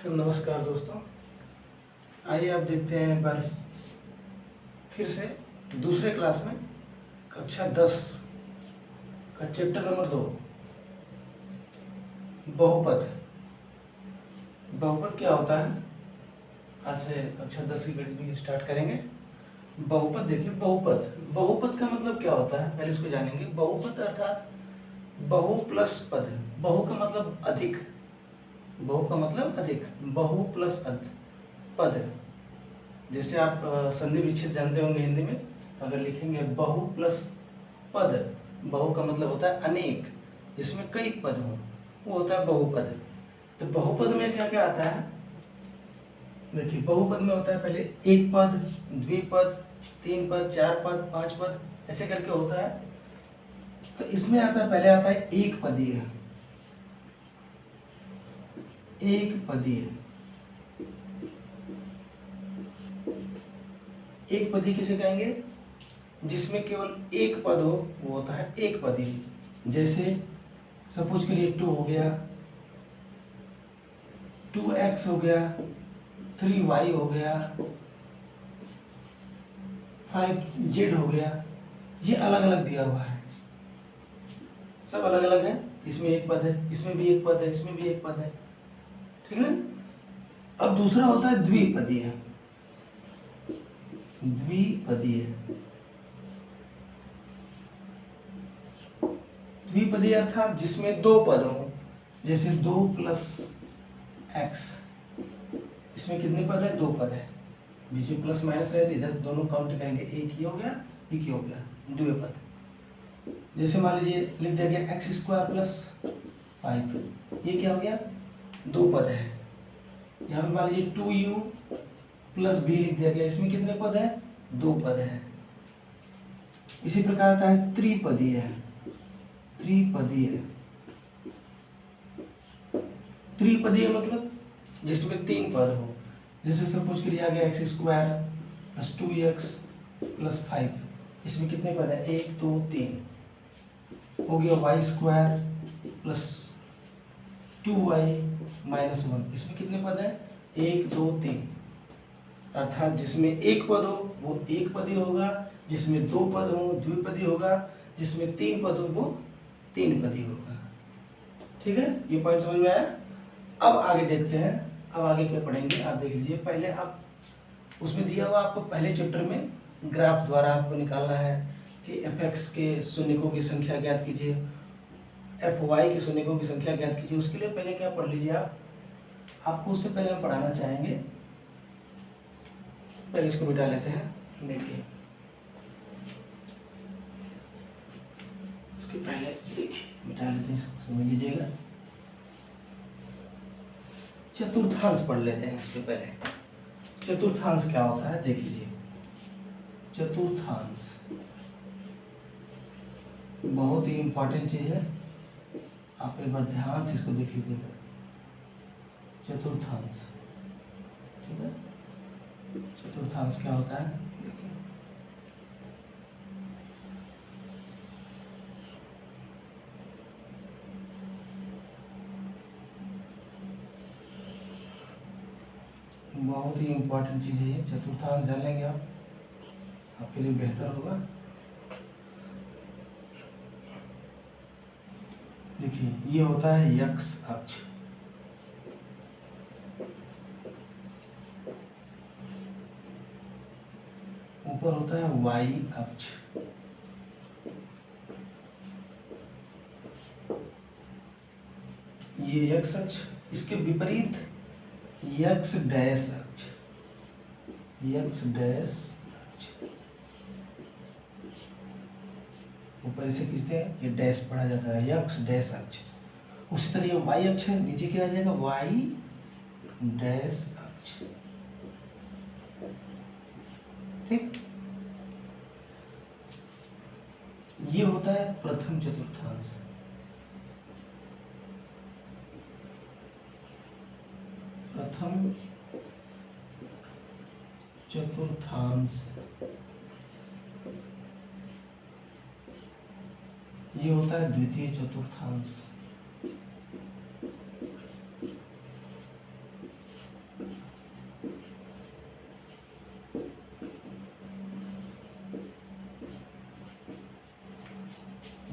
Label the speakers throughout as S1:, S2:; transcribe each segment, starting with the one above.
S1: नमस्कार दोस्तों, आइए आप देखते हैं एक बार फिर से दूसरे क्लास में कक्षा 10 का चैप्टर नंबर 2 बहुपद। बहुपद क्या होता है, आज से कक्षा 10 की गणित भी स्टार्ट करेंगे। बहुपद देखिए, बहुपद का मतलब क्या होता है पहले उसको जानेंगे। बहुपद अर्थात बहु प्लस पद। बहु का मतलब अधिक, बहु का मतलब अधिक, बहु प्लस पद। जैसे आप संधि विच्छेद जानते होंगे हिंदी में, तो अगर लिखेंगे बहु प्लस पद, बहु का मतलब होता है अनेक, जिसमें कई पद हो, वो होता है बहुपद। तो बहुपद में क्या क्या आता है, देखिए बहुपद में होता है पहले एक पद, द्विपद, तीन पद, चार पद, पांच पद, ऐसे करके होता है। तो इसमें आता है, पहले आता है एक पदीय। एक पदीय, एक पदी किसे कहेंगे, जिसमें केवल एक पद हो, वो होता है एक पदी। जैसे सपोज के लिए 2 हो गया, 2x हो गया, 3y हो गया, 5z हो गया, ये अलग अलग दिया हुआ है, सब अलग अलग है। इसमें एक पद है, इसमें भी एक पद है, इसमें भी एक पद है, ठीक है। अब दूसरा होता है द्विपदीय। द्विपदीय, द्विपदीय अर्थात जिसमें दो पद हो, जैसे 2 प्लस x, इसमें कितने पद है, दो पद है, बीच में प्लस माइनस है तो इधर दोनों काउंट करेंगे, एक ही हो गया, एक ही हो गया, द्विपद। जैसे मान लीजिए लिख दिया गया एक्स स्क्वायर प्लस 5, ये क्या हो गया, दो पद है। यहाँ पे मान लीजिए 2u प्लस बी लिख दिया गया, इसमें कितने पद है, दो पद है। इसी प्रकार आता है त्रिपदीय। त्रिपदीय, त्रिपदीय मतलब जिसमें तीन पद हो, जैसे सपोज करिए आ गया x square plus 2x plus 5, इसमें कितने पद है, एक दो तीन। हो गया Y square plus 2y minus 1, इसमें कितने पद है, एक दो तीन। अर्थात जिसमें एक पद हो वो एक पदी होगा, जिसमें दो पद हो द्विपदी होगा, जिसमें तीन पद हो वो तीन पदी होगा। ठीक है, ये पॉइंट समझ में आया। अब आगे देखते हैं, अब आगे क्या पढ़ेंगे आप देख लीजिए। पहले आप उसमें दिया हुआ आपको पहले चैप्टर में ग्राफ द्वारा आपको निकालना है कि f(x) के शून्यकों की संख्या ज्ञात कीजिए, fy के शून्यकों की संख्या ज्ञात कीजिए। उसके लिए पहले क्या पढ़ लीजिए आप, आपको उससे पहले हम पढ़ाना चाहेंगे, पहले इसको मिटा लेते हैं। देखिए उसके पहले देखिए मिटा लेते हैं, इसको समझ लीजिएगा। चतुर्थांश पढ़ लेते हैं उसके पहले। चतुर्थांश क्या होता है देख लीजिए। चतुर्थांश बहुत ही इंपॉर्टेंट चीज है, आप एक बार ध्यान से इसको देख लीजिएगा। चतुर्थांश, ठीक है, चतुर्थांश क्या होता है देखिए। बहुत ही इंपॉर्टेंट चीज है ये, चतुर्थांश जान लेंगे आप, आपके लिए बेहतर होगा। देखिए ये होता है x अक्ष, ऊपर होता है y अक्ष, ये x अक्ष, इसके विपरीत x डैश अक्ष, x डैश अक्ष, ऊपर इसे खींचते हैं, ये डैश पढ़ा जाता है, x डैश अक्ष। उसी तरह ये y अक्ष है, नीचे क्या आ जाएगा, y डैश अक्ष, ठीक। ये होता है प्रथम चतुर्थांश। प्रथम चतुर्थांश, ये होता है द्वितीय चतुर्थांश।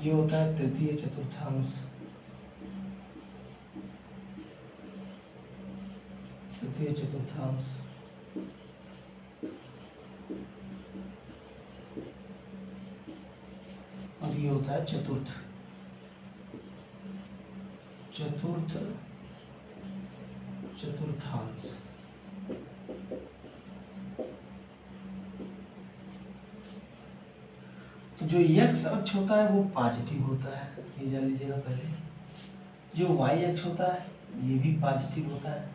S1: ये होता है तृतीय चतुर्थांश, तृतीय चतुर्थांश, और ये होता है चतुर्थ, चतुर्थ चतुर्थांश। तो जो x अक्ष होता है वो पॉजिटिव होता है, ये जान लीजिएगा पहले। जो y अक्ष होता है ये भी पॉजिटिव होता है।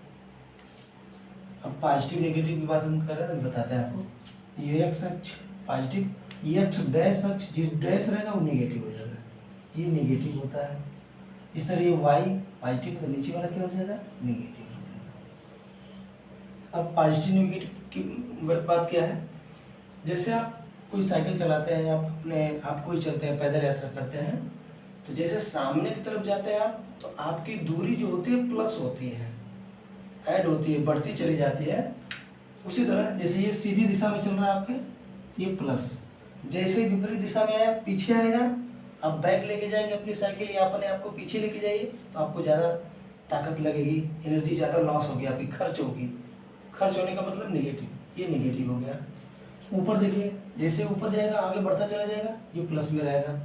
S1: अब पॉजिटिव नेगेटिव की बात हम कर रहे हैं तो बताते हैं आपको। ये x अक्ष पॉजिटिव, ये अक्ष डैश अक्ष, जो डैश रहेगा वो नेगेटिव हो जाएगा, ये नेगेटिव होता है। इस तरह ये y पॉजिटिव तो नीचे वाला क्या हो जाएगा, नेगेटिव हो जाएगा। अब पॉजिटिव नेगेटिव की बात क्या है, जैसे आप कोई साइकिल चलाते हैं, आप कोई चलते हैं, पैदल यात्रा करते हैं, तो जैसे सामने की तरफ जाते हैं आप, तो आपकी दूरी जो होती है प्लस होती है, ऐड होती है, बढ़ती चली जाती है। उसी तरह जैसे ये सीधी दिशा में चल रहा है आपके, ये प्लस, जैसे ही विपरीत दिशा में आया पीछे आएगा। आप बैक लेके जाएंगे अपनी साइकिल या अपने आप को पीछे लेके जाइए तो आपको ज़्यादा ताकत लगेगी, एनर्जी ज़्यादा लॉस होगी, आपकी खर्च होगी। खर्च होने का मतलब नेगेटिव, ये नेगेटिव हो गया। ऊपर देखिए, जैसे ऊपर जाएगा आगे बढ़ता चला जाएगा, ये प्लस में रहेगा,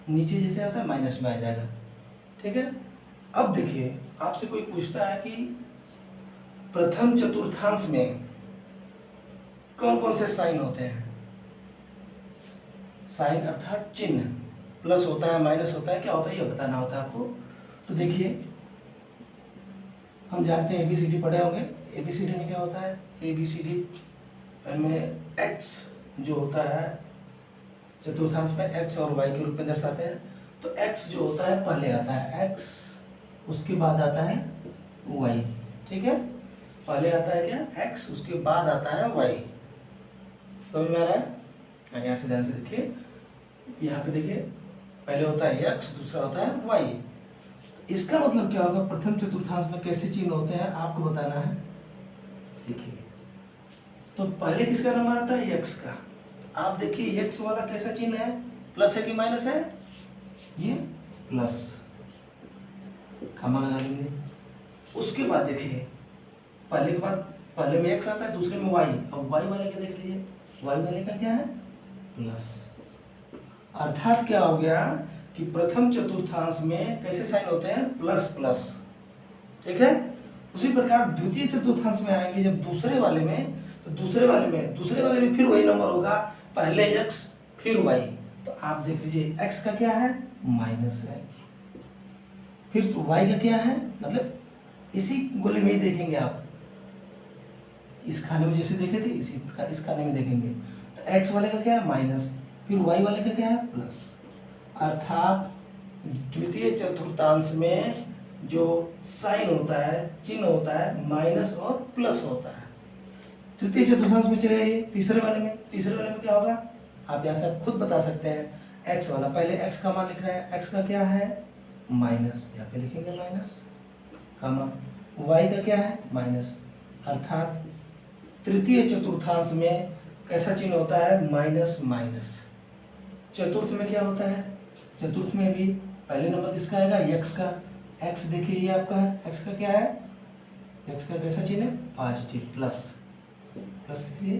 S1: नीचे जैसे आता है माइनस में आ जाएगा। ठीक है। अब देखिए, आपसे कोई पूछता है कि प्रथम चतुर्थांश में कौन कौन से साइन होते हैं। साइन अर्थात चिन्ह, प्लस होता है, माइनस होता है, क्या होता है ये बताना होता है आपको। तो देखिए, हम जानते हैं ABCD पढ़े होंगे। ABCD में क्या होता है, ABCD में x जो होता है चतुर्थांश में x और y के रूप में दर्शाते हैं। तो x जो होता है पहले आता है x, उसके बाद आता है y। ठीक है, पहले आता है क्या, x, उसके बाद आता है y। समझ में आ रहा है। यहाँ से ध्यान से देखिए, यहाँ पे देखिए, पहले होता है x, दूसरा होता है y। तो इसका मतलब क्या होगा, प्रथम चतुर्थांश में कैसे चिन्ह होते हैं आपको बताना है। देखिए, तो पहले किसका नंबर आता है, x का। आप देखिए x वाला कैसा चिन्ह है, प्लस है कि माइनस है, ये प्लस, कॉमा लगा लेंगे। उसके बाद देखिए, पहले के बाद पहले में x आता है, दूसरे में y। अब y वाले का देख लीजिए, y वाले का क्या है, प्लस। अर्थात क्या हो गया कि प्रथम चतुर्थांश में कैसे साइन होते हैं, प्लस प्लस। ठीक है। उसी प्रकार द्वितीय चतुर्थांश में आएंगे जब दूसरे वाले में, तो दूसरे वाले में फिर वही नंबर होगा, पहले x फिर y। तो आप देख लीजिए, x का क्या है, माइनस है, फिर y का क्या है, मतलब इसी गोले में ही देखेंगे आप, इस खाने में जैसे देखे थे इसी प्रकार इस खाने में देखेंगे। तो x वाले का क्या है, माइनस, फिर y वाले का क्या है, प्लस। अर्थात द्वितीय चतुर्थांश में जो साइन होता है, चिन्ह होता है, माइनस और प्लस होता है। तृतीय चतुर्थांश में चले आइए, तीसरे वाले में क्या होगा, आप यहाँ से खुद बता सकते हैं। x वाला, पहले x का मान लिख रहे हैं, x का क्या है, माइनस, यहाँ पे लिखेंगे माइनस, कामा, y का क्या है, माइनस। अर्थात तृतीय चतुर्थांश में कैसा चिन्ह होता है, माइनस माइनस। चतुर्थ में क्या होता है, चतुर्थ में भी पहले नंबर किसका आएगा, x का। x देखिए ये आपका है, x का क्या है, x का कैसा चिन्ह है, पॉजिटिव, प्लस, प्लस लिखिए।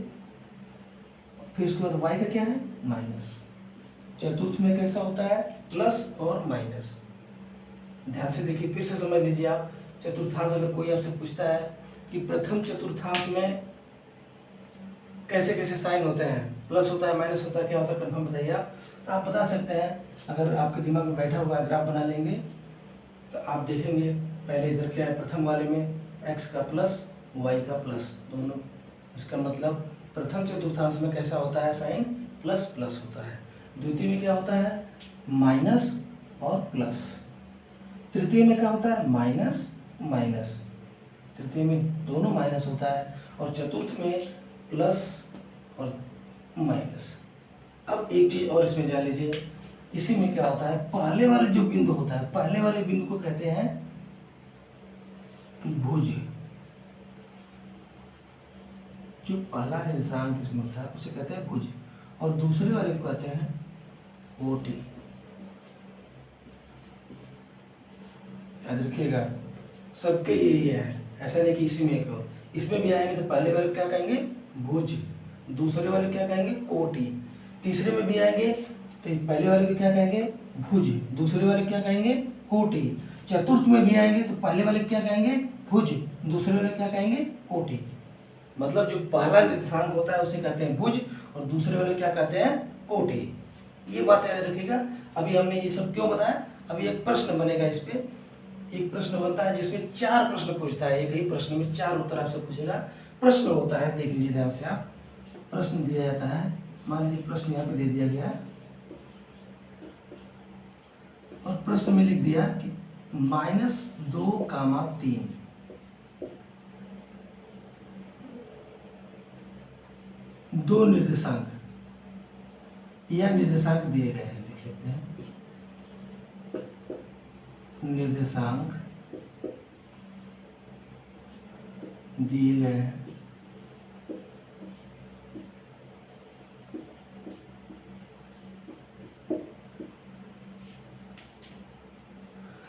S1: फिर उसके बाद y का क्या है, माइनस। चतुर्थ में कैसा होता है, प्लस और माइनस। ध्यान से देखिए, फिर से समझ लीजिए आप। चतुर्थांश अगर कोई आपसे पूछता है कि प्रथम चतुर्थांश में कैसे कैसे साइन होते हैं, प्लस होता है, माइनस होता है, क्या होता है, कंफर्म बताइए आप। तो आप बता सकते हैं, अगर आपके दिमाग में बैठा हुआ है, ग्राफ बना लेंगे तो आप देखेंगे पहले इधर क्या है, प्रथम वाले में x का प्लस, y का प्लस, दोनों। इसका मतलब प्रथम चतुर्थांश में कैसा होता है साइन, प्लस प्लस होता है। द्वितीय में क्या होता है, माइनस और प्लस। तृतीय में क्या होता है, माइनस माइनस। तृतीय में दोनों माइनस होता है, और चतुर्थ में प्लस और माइनस। अब एक चीज और इसमें जान लीजिए, इसी में क्या होता है, पहले वाले जो बिंदु होता है, पहले वाले बिंदु को कहते हैं भुज। जो पहला निशान किसमें होता है उसे कहते हैं भुज, और दूसरे वाले को कहते हैं कोटि। याद रखिएगा, सबके लिए ये है, ऐसा नहीं कि इसी में एक हो। इसमें भी आएंगे तो पहले वाले क्या कहेंगे भुज, दूसरे वाले क्या कहेंगे कोटि, तीसरे में भी आएंगे तो पहले वाले को क्या कहेंगे भुज, दूसरे वाले क्या कहेंगे कोटि, चतुर्थ में भी आएंगे तो पहले वाले क्या कहेंगे भुज, दूसरे वाले क्या कहेंगे कोटि। मतलब जो पहला निर्देशांक होता है उसे कहते हैं भुज और दूसरे वाले क्या कहते हैं कोटि। ये बात याद रखिएगा। अभी हमने ये सब क्यों बताया, अभी एक प्रश्न बनेगा, इस पे एक प्रश्न बनता है जिसमें 4 प्रश्न पूछता है, एक ही प्रश्न में 4 उत्तर आपसे पूछेगा। प्रश्न होता है, देख लीजिए ध्यान से आप, प्रश्न दिया जाता है, मान लीजिए प्रश्न यहाँ पे दे दिया गया है और प्रश्न में लिख दिया कि -2,3 दो निर्देशांक या निर्देशांक दिए गए हैं, लिख लेते हैं निर्देशांक दिए गए हैं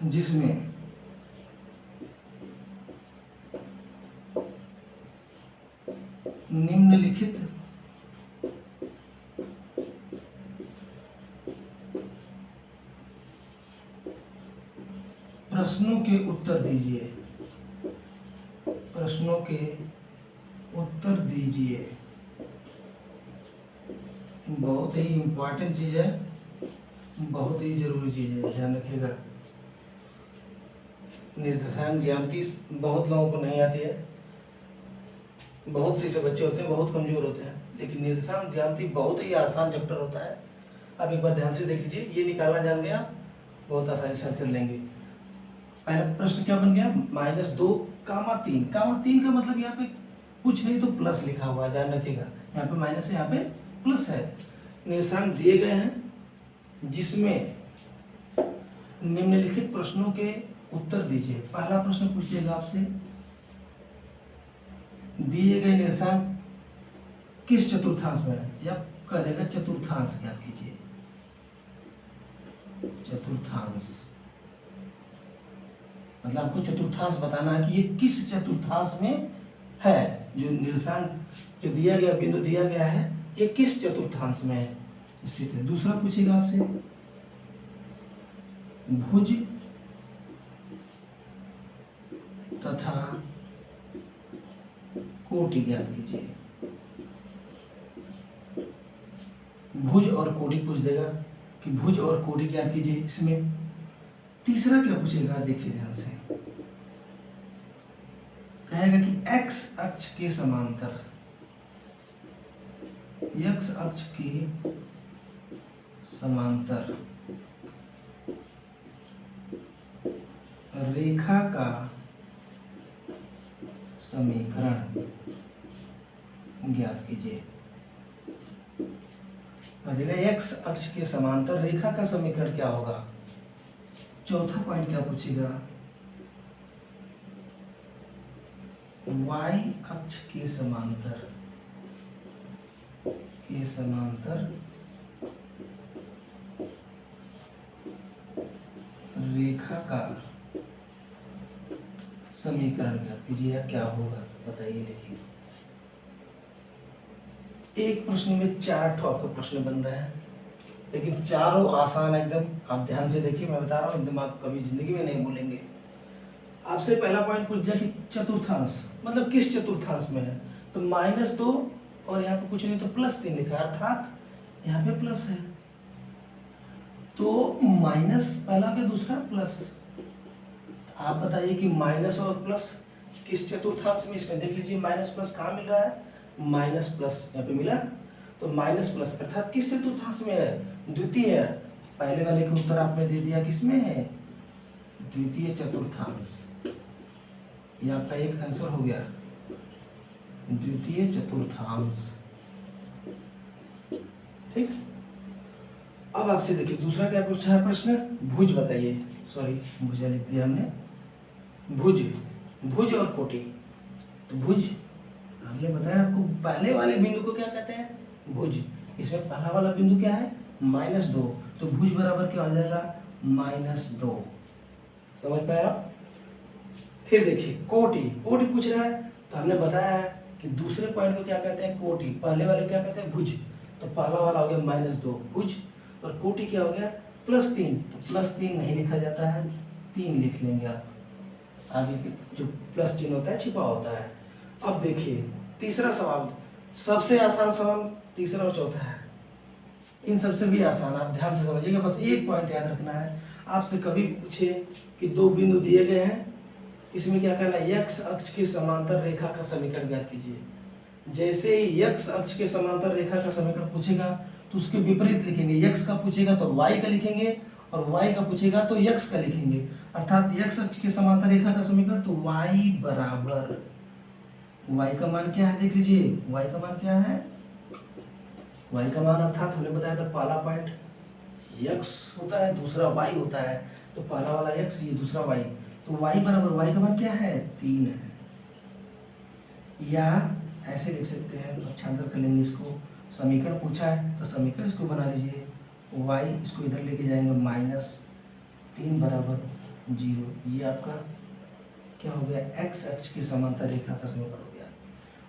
S1: जिसमें निम्नलिखित प्रश्नों के उत्तर दीजिए, प्रश्नों के उत्तर दीजिए। बहुत ही इम्पोर्टेंट चीज है, बहुत ही जरूरी चीज है, ध्यान रखिएगा। निर्देशांक ज्यामिति बहुत लोगों को नहीं आती है, बहुत से बच्चे होते हैं बहुत कमजोर होते हैं, लेकिन निर्देशांक ज्यामिति बहुत ही आसान चैप्टर होता है। अब एक बार ध्यान से देख लीजिए, ये निकालना जान गया बहुत आसानी से कर लेंगे। पहला प्रश्न क्या बन गया -2,3 का मतलब यहाँ पे कुछ नहीं तो प्लस लिखा हुआ है, ध्यान रखिएगा। यहाँ पे माइनस है, यहाँ पे प्लस है। निर्देशांक दिए गए हैं जिसमें निम्नलिखित प्रश्नों के उत्तर दीजिए। पहला प्रश्न पूछिएगा आपसे, दिए गए निर्देशांक किस चतुर्थांश में है, या कह देगा चतुर्थांश, याद कीजिए चतुर्थांश, मतलब आपको चतुर्थांश बताना है कि ये किस चतुर्थांश में है। जो निर्देशांक जो दिया गया, बिंदु दिया गया है, ये किस चतुर्थांश में है स्थित है। दूसरा पूछेगा आपसे, भुज तथा कोटि ज्ञात कीजिए। भुज और कोटि पूछ देगा कि भुज और कोटि ज्ञात कीजिए। इसमें तीसरा क्या पूछेगा, देखिए ध्यान से, कहेगा कि x अक्ष के समांतर, x अक्ष के समांतर रेखा का समीकरण ज्ञात कीजिए। देखिए x अक्ष के समांतर रेखा का समीकरण क्या होगा। चौथा पॉइंट क्या पूछेगा, y अक्ष के समांतर रेखा का समीकरण ज्ञात कीजिए, क्या होगा बताइए, लिखिए। एक प्रश्न में 4 ठो आपका प्रश्न बन रहे हैं, लेकिन चारों आसान एकदम। आप ध्यान से देखिए, मैं बता रहा हूँ, एकदम आप कभी जिंदगी में नहीं भूलेंगे। आपसे पहला पॉइंट पूछ दिया कि चतुर्थांश, मतलब किस चतुर्थांश में है, तो -2 और यहाँ पे कुछ नहीं तो +3 लिखा है, अर्थात यहाँ पे प्लस है, तो माइनस पहला के दूसरा प्लस। आप बताइए कि माइनस और प्लस किस चतुर्थांश में, इसमें देख लीजिए माइनस प्लस कहाँ मिल रहा है, माइनस प्लस यहाँ पे मिला, तो माइनस प्लस अर्थात किस चतुर्थांश में है, द्वितीय। पहले वाले का उत्तर आपने दे दिया किसमें है, द्वितीय चतुर्थांश। ये आपका एक आंसर हो गया, द्वितीय चतुर्थांश। ठीक, अब आपसे देखिए दूसरा क्या पूछा है प्रश्न, भुज बताइए, सॉरी भुजा लिख दिया हमने, भुज और कोटि। तो भुज हमने बताया आपको, पहले वाले बिंदु को क्या कहते हैं, भुज। इसमें पहला वाला बिंदु क्या है -2, तो भुज बराबर क्या हो जाएगा -2। समझ पाए आप? फिर देखिए कोटि, कोटि पूछ रहा है तो हमने बताया है कि दूसरे पॉइंट को क्या कहते हैं, कोटि। पहले वाले क्या कहते हैं, भुज। तो पहला वाला हो गया -2 भुज, और कोटि क्या हो गया, +3। तो +3 नहीं लिखा जाता है, 3 लिख लेंगे आप। आगे के जो प्लस चिन्ह होता है छिपा होता है। अब देखिए तीसरा सवाल, सबसे आसान सवाल तीसरा और चौथा है। इन सबसे भी आसान, आप ध्यान से समझिएगा, बस एक पॉइंट याद रखना है। आपसे कभी पूछे कि दो बिंदु दिए गए हैं, इसमें क्या कहना है, x अक्ष के समांतर रेखा का समीकरण ज्ञात कीजिए। जैसे ही x अक्ष के समांतर रेखा का समीकरण पूछेगा तो उसके विपरीत लिखेंगे। x का पूछेगा तो y का लिखेंगे, और y का पूछेगा तो x का लिखेंगे। अर्थात x अक्ष के समांतर रेखा का समीकरण, तो y बराबर, y का मान क्या है देख लीजिए, y का मान क्या है, y का मान अर्थात हमने बताया था पहला पॉइंट x होता है, दूसरा y होता है। तो पहला वाला x, ये दूसरा y, तो y बराबर, y का मान क्या है, 3 है। या ऐसे लिख सकते हैं, पक्षांतर कर लेंगे इसको। समीकरण पूछा है तो समीकरण इसको बना लीजिए, y इसको इधर लेके जाएंगे, -3 बराबर 0। ये आपका क्या हो गया, x अक्ष की समांतर रेखा का समीकरण हो गया।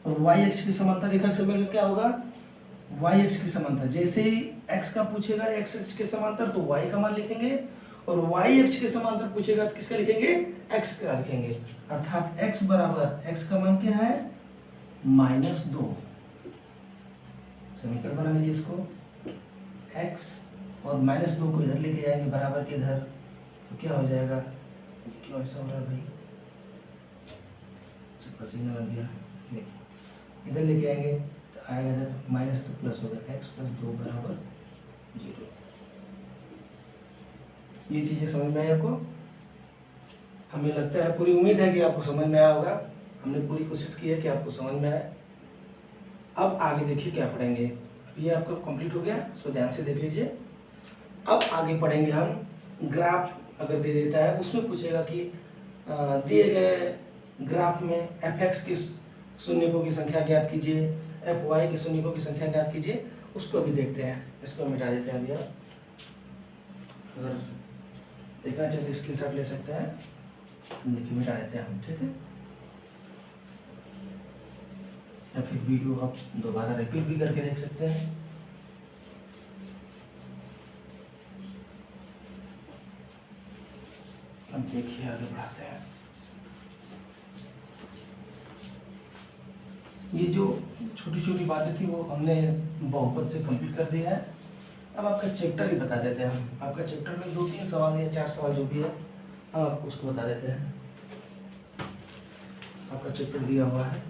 S1: और y अक्ष की समांतर रेखा का समीकरण क्या होगा, y अक्ष की समांतर, जैसे ही x का पूछेगा x अक्ष के समांतर तो y का मान लिखेंगे, और y अक्ष के समांतर पूछेगा तो किसका लिखेंगे, x का लिखेंगे। अर्थात x बराबर, x का मान क्या है, -2। समीकरण बना लीजिए इसको, x और -2 को इधर लेके जाएंगे बराबर के इधर, तो क्या हो जाएगा, क्यों ऐसा हो रहा है भाई, पसीना लग गया। देखिए इधर लेके आएंगे तो आएगा इधर माइनस, तो प्लस होगा, x + 2 बराबर 0। ये चीज़ें समझ में आई आपको? हमें लगता है, पूरी उम्मीद है कि आपको समझ में आया होगा। हमने पूरी कोशिश की है कि आपको समझ में आए। अब आगे देखिए क्या पढ़ेंगे। ये आपका कंप्लीट हो गया, इसको ध्यान से देख लीजिए। अब आगे पढ़ेंगे हम ग्राफ, अगर दे देता है उसमें पूछेगा कि दिए गए ग्राफ में f(x) की शून्यकों की संख्या ज्ञात कीजिए, fy की शून्यकों की संख्या ज्ञात कीजिए। उसको भी देखते हैं, इसको मिटा देते हैं भैया। अगर देखना चाहिए तो स्क्रीनशॉट ले सकते हैं, देखिए मिटा देते हैं हम, ठीक है। या फिर वीडियो आप दोबारा रिपीट भी करके देख सकते हैं। अब देखिए आगे बढ़ाते हैं। ये जो छोटी छोटी बातें थी वो हमने बहुपद से कंप्लीट कर दिया है। अब आपका चैप्टर ही बता देते हैं हम। आपका चैप्टर में 2-3 सवाल या 4 सवाल जो भी है, हम आपको उसको बता देते हैं। आपका चैप्टर दिया हुआ है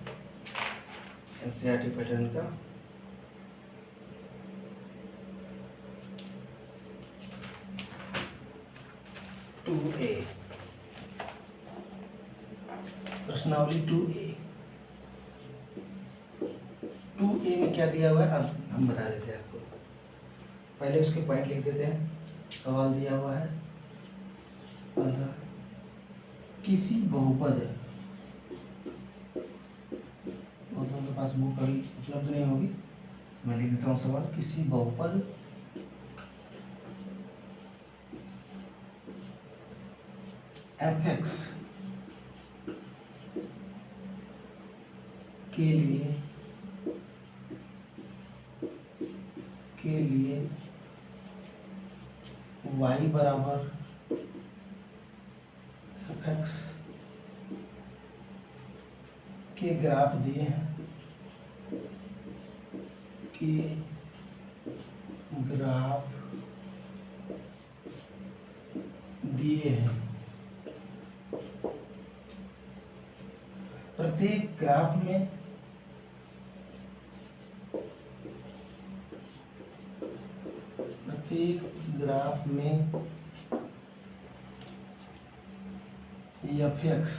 S1: एनसीईआरटी पैटर्न का। प्रश्नावली 2A में क्या दिया हुआ है अब हम बता देते हैं आपको। पहले उसके पॉइंट लिख देते हैं। सवाल दिया हुआ है पहला, किसी बहुपद, बहुत लोगों के पास बुक अभी उपलब्ध नहीं होगी, मैं लिख देता हूँ सवाल, किसी बहुपद f(x) के लिए y बराबर f(x) के ग्राफ दिए हैं, कि ग्राफ दिए हैं। प्रत्येक ग्राफ में f(x)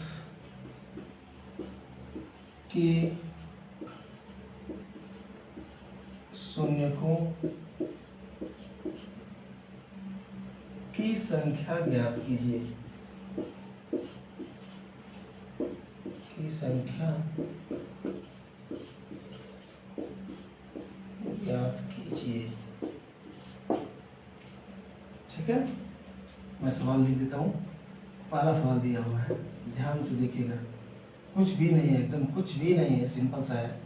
S1: के शून्यकों की संख्या ज्ञात कीजिए, ठीक है। मैं सवाल लिख देता हूँ, पहला सवाल दिया हुआ है, ध्यान से देखिएगा, कुछ भी नहीं है, एकदम कुछ भी नहीं है, सिंपल सा है।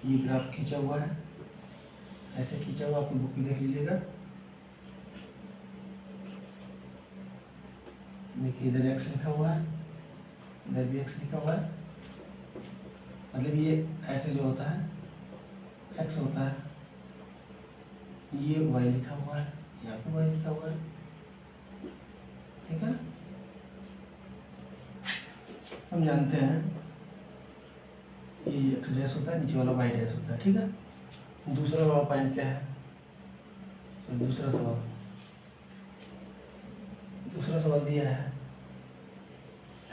S1: ये ग्राफ खींचा हुआ है, ऐसे खींचा हुआ, आपकी बुक में देख लीजिएगा। देखिए इधर एक्स लिखा हुआ है, इधर भी एक्स लिखा हुआ है, मतलब ये ऐसे जो होता है एक्स होता है, ये वाई लिखा हुआ है, यहाँ पे वाई लिखा हुआ है, ठीक है। हम जानते हैं ये एक्स डैश होता है, नीचे वाला वाई डैश होता है, ठीक है। दूसरा वाला पॉइंट क्या है, तो दूसरा सवाल दिया है,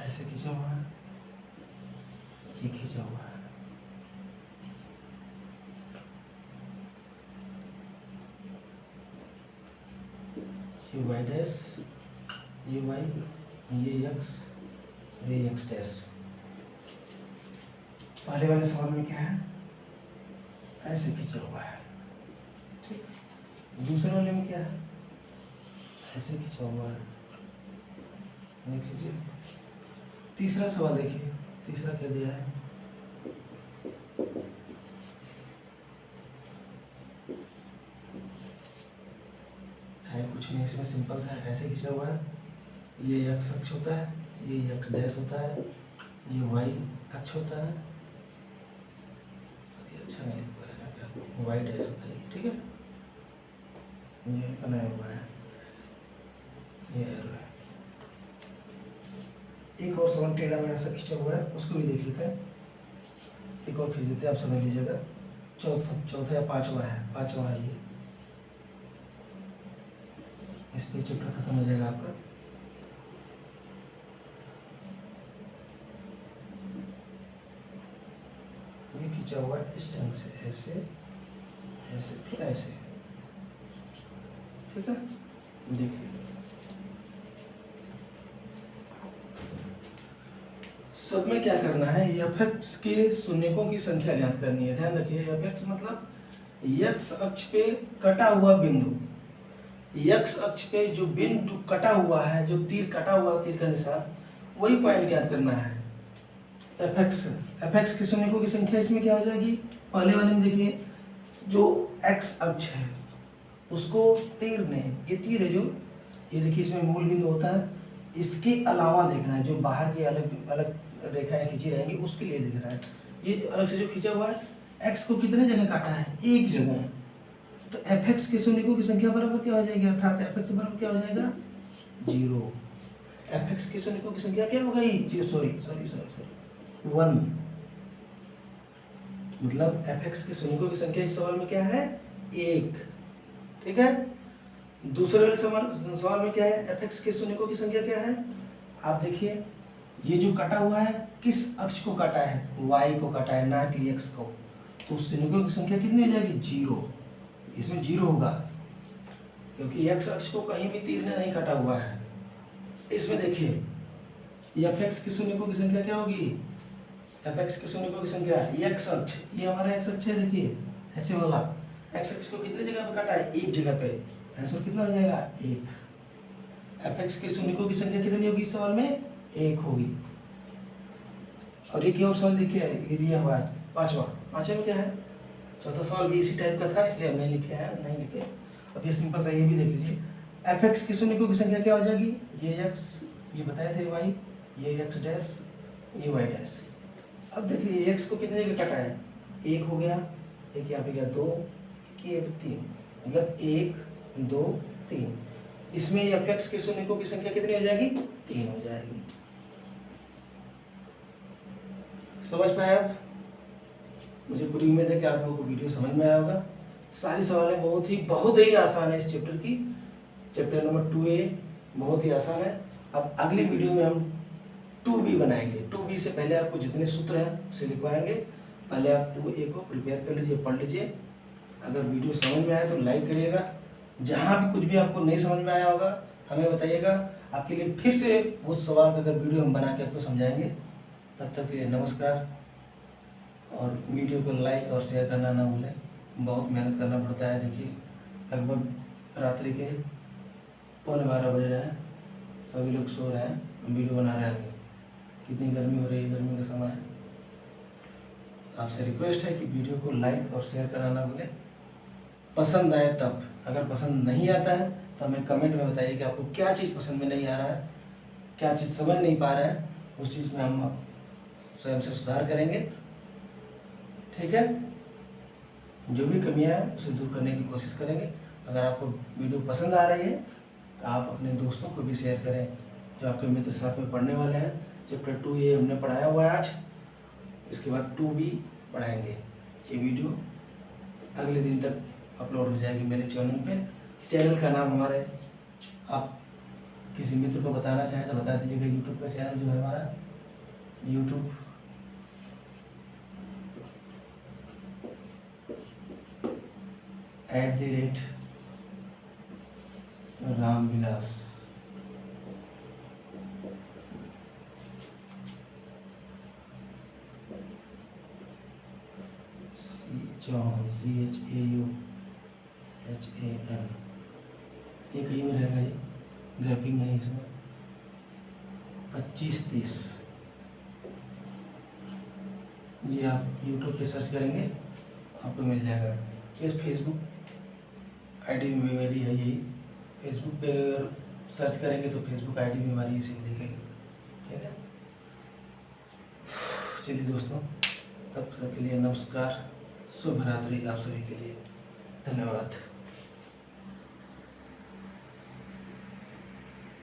S1: ऐसे खींचा हुआ है, ये खींचा हुआ है, ये वाई डैश, ये वाई, ये एक्स, ये एक्स डैश। पहले वाले सवाल में क्या है, ऐसे खींचा हुआ है, ठीक। दूसरे वाले में क्या है, ऐसे खींचा हुआ है, देख लीजिए। तीसरा सवाल देखिए, तीसरा क्या दिया है, कुछ नहीं, इसमें सिंपल सा है, ऐसे खींचा हुआ है, ये एक्स अक्ष होता है, ये एक्स डैश होता है, ये वाई अक्ष होता है, ये अच्छा नहीं लिख पा रहा है, वाई डैश होता है, ठीक है। ये बनाया हुआ है, ये एरो है। एक और सवाल टेढ़ा मेढ़ा सा खींचा हुआ है, उसको भी देख लेते हैं, एक और खींच देते हैं, आप समझ लीजिएगा। चौथा या पांचवा है ये, इस पे चैप्टर खत्म हो जाएगा आपका। ये खींचा हुआ है इस ढंग से, ऐसे ऐसे फिर ऐसे, ठीक है। देखिए सब में क्या करना है, एफ एक्स के शून्यकों की संख्या ज्ञात करनी है। ध्यान रखिए, एफ एक्स मतलब एक्स अक्ष पे कटा हुआ बिंदु, एक्स अक्ष पे जो बिंदु कटा हुआ है, जो तीर कटा हुआ, तीर का निशान, वही पॉइंट ज्ञात करना है। एफ एक्स के शून्यकों की संख्या इसमें क्या हो जाएगी, पहले वाले में देखिए, जो एक्स अक्ष है उसको तीर ने, ये तीर है जो, ये देखिए इसमें मूल बिंदु होता है, इसके अलावा देखना है, जो बाहर की अलग अलग रेखाएं खींची रहेंगी उसके लिए देखना है। ये अलग से जो खींचा हुआ है, एक्स को कितने जगह काटा है, एक जगह, तो एफ एक्स के शून्यकों की संख्या बराबर क्या हो जाएगी, अर्थात एफ एक्स बराबर क्या हो जाएगा, 0। एफ एक्स के शून्यकों की संख्या क्या हो गई, सॉरी 1, मतलब एफ एक्स के शून्यकों की संख्या इस सवाल में क्या है, 1, ठीक है। दूसरे वाले सवाल में क्या है, एफ एक्स के शून्यकों की संख्या क्या है, आप देखिए, ये जो कटा हुआ है किस अक्ष को काटा है, वाई को काटा है, ना कि एक्स को, तो शून्यकों की संख्या कितनी हो जाएगी, 0। इसमें 0 होगा क्योंकि एक्स अक्ष को कहीं भी तीर ने नहीं काटा हुआ है। इसमें देखिए एफ एक्स के शून्यकों की संख्या क्या होगी, एफ एक्स के शून्यकों की संख्या, एक्स अक्ष, ये हमारा एक्स अक्ष है, देखिए ऐसे वाला एक्स अक्ष को कितने जगह पे काटा है, एक जगह पे, आंसर कितना हो जाएगा, 1। एफ एक्स के शून्यकों की संख्या कितनी होगी इस सवाल में, 1 होगी। और एक और सवाल देखिए, ये दिया हुआ है पांचवा में क्या है, चौथा सवाल भी इसी टाइप का था, इसलिए हम नहीं लिखे। अब ये सिंपल सा, ये भी देख लीजिए, एफ एक्स के शून्यकों की संख्या क्या हो जाएगी, ये एक्स, ये बताए थे वाई, ये एक्स डैश, ये वाई डैश। अब देख लीजिए एक्स को कितने जगह काटा है, 1 हो गया, एक यहाँ पे गया 2, ये 3, मतलब 1 2 3। इसमें एफ एक्स के शून्यकों की संख्या कितनी हो जाएगी, 3 हो जाएगी। समझ पाए आप, मुझे पूरी उम्मीद है कि आप लोगों को वीडियो समझ में आया होगा। सारी सवालें बहुत ही आसान है इस चैप्टर की, चैप्टर नंबर 2A बहुत ही आसान है। अब अगली वीडियो में हम 2B बनाएंगे। 2B से पहले आपको जितने सूत्र हैं उसे लिखवाएंगे, पहले आप 2A को प्रिपेयर कर लीजिए, पढ़ लीजिए। अगर वीडियो समझ में आए तो लाइक करिएगा, जहाँ भी कुछ भी आपको नहीं समझ में आया होगा हमें बताइएगा, आपके लिए फिर से उस सवाल का अगर वीडियो हम बना के आपको समझाएंगे। तब तक के लिए नमस्कार, और वीडियो को लाइक और शेयर करना ना भूलें। बहुत मेहनत करना पड़ता है, देखिए लगभग रात्रि के 11:15 बज रहे हैं, सभी लोग सो रहे हैं, हम वीडियो बना रहे हैं। कितनी गर्मी हो रही है, गर्मी का समय है। आपसे रिक्वेस्ट है कि वीडियो को लाइक और शेयर कराना भूलें। पसंद आए तब, अगर पसंद नहीं आता है तो हमें कमेंट में बताइए कि आपको क्या चीज़ पसंद में नहीं आ रहा है, क्या चीज़ समझ नहीं पा रहा है, उस चीज़ में हम स्वयं से सुधार करेंगे। ठीक है, जो भी कमियां हैं उसे दूर करने की कोशिश करेंगे। अगर आपको वीडियो पसंद आ रही है तो आप अपने दोस्तों को भी शेयर करें, जो आपके मित्र साथ में पढ़ने वाले हैं। चैप्टर 2 ये हमने पढ़ाया हुआ है आज, इसके बाद 2 भी पढ़ाएंगे। ये वीडियो अगले दिन तक अपलोड हो जाएगी मेरे चैनल पे। चैनल का नाम हमारे, आप किसी मित्र को बताना चाहें तो बता दीजिएगा। यूट्यूब का चैनल जो है हमारा, यूट्यूब @रामविलास। CHAUHAN, ये कहीं में रहेगा, ये ग्रैपिंग नहीं इसमें। 2530, ये आप यूट्यूब पे सर्च करेंगे आपको मिल जाएगा। ये फेसबुक आईडी भी मेरी है, यही फेसबुक पे अगर सर्च करेंगे तो फेसबुक आईडी भी हमारी इसी में दिखेगी। ठीक है, चलिए दोस्तों, तब तक के लिए नमस्कार, शुभ रात्रि आप सभी के लिए, धन्यवाद।